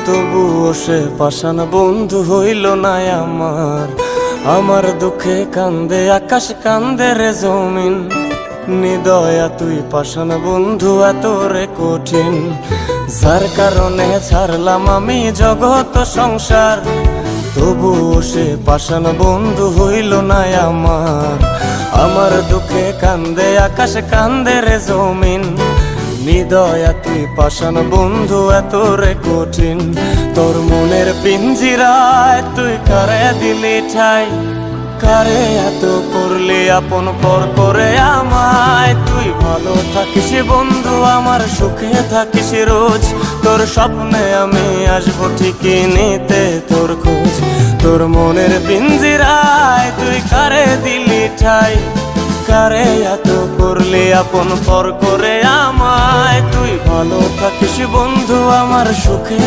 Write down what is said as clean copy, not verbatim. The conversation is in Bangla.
তবুও সে পাষাণ বন্ধু হইল না আমার। আমার দুঃখে কান্দে আকাশ, কান্দে রে জমিন। নিদয়া তুই পাষাণ বন্ধু এত রে কঠিন, যার কারণে ছাড়লাম আমি জগৎ সংসার। তবুও সে পাষাণ বন্ধু হইল না আমার। আমার দুঃখে কান্দে আকাশ, কান্দে রে জমিন। নিদয়া তুই পাষাণ বন্ধু এত রে কঠিন। তোর মনের পিঞ্জিরায় তুই কারে দিলি ঠাই, কারে এত করলি আপন পর করে আমায়। তুই ভালো থাকিস বন্ধু আমার, সুখে থাকিস রোজ। তোর স্বপ্নে আমি আসবো ঠিকই নিতে তোর খোঁজ। তোর মনের পিঞ্জিরায় তুই কারে দিলি ঠাই, কারে এত করলি আপন পর করে আমায়। তুই ভালো থাকিস বন্ধু আমার, সুখে